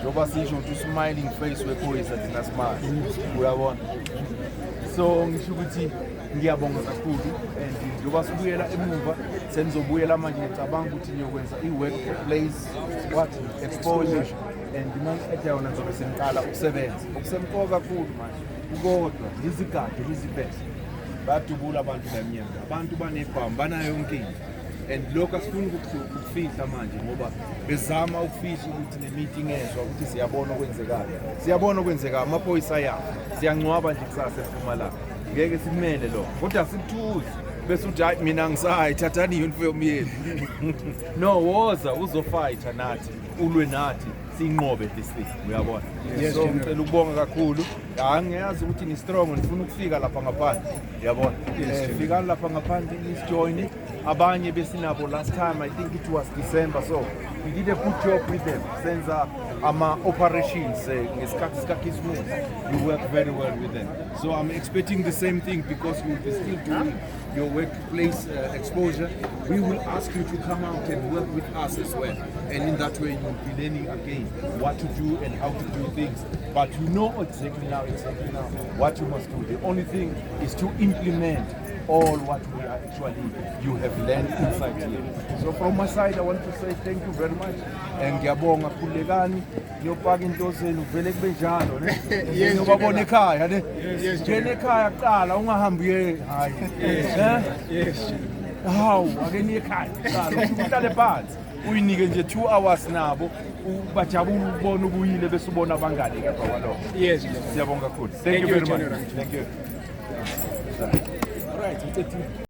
njengoba sisho ukuthi smiling face wephoyisa thina smile uyabona. So ngisho ukuthi ngiyabonga kakhulu and njengoba sibuyela emuva senizobuyela manje ngicabanga ukuthi niyokwenza i-workplace what exposure and manje yona ngizobe sengiqala ukusebenza okusemqoka kakhulu manje ukodwa lizigade lizibese badubula abantu lanyanga abantu banebhamu banayo inkinga and lokho asifuni ukufihla manje ngoba bezama ukufihla ukuthi ne-meeting ezwa ukuthi siyabona okwenzekayo amaphoyisa ayayo siyangcwaba nje kusasa eMpumalanga ngeke sikumele lo kodwa sikuthuze bese uthi hayi mina ngisayi thathani i-uniform yenu no woza uzofayitha nathi ulwe nathi sinqobe this thing uyabona. So ngicela ukubonga kakhulu angiyazi ukuthi ni strong nifuna ukufika lapha ngaphandle uyabona fika lapha ngaphandle isijoin abanye besinabo last time I think it was December, so we did a good job with them senza ama operations ngesikhathi sikakhismusi we work very well with them, so I'm expecting the same thing because you will be still doing your workplace exposure. We will ask you to come out and work with us as well, and in that way you will be learning again what to do and how to do things, but you know exactly now what you must do. The only thing is to implement all what we actually you have learned inside here. So from my side I want to say thank you very much and ngiyabonga khulekani niyopaka into zenu vele kube njalo ne ngiyobabona ekhaya ne ngene ekhaya kuqala ungahambi ye hayi yes hawu ake niye ekhaya kuqala uhlale phansi uyinike nje 2 hours nabo bajabula ukubona ukuyile bese ubona abangani kepha kwalokho. Yes siyabonga kakhulu. Thank you very much. Thank you. All right.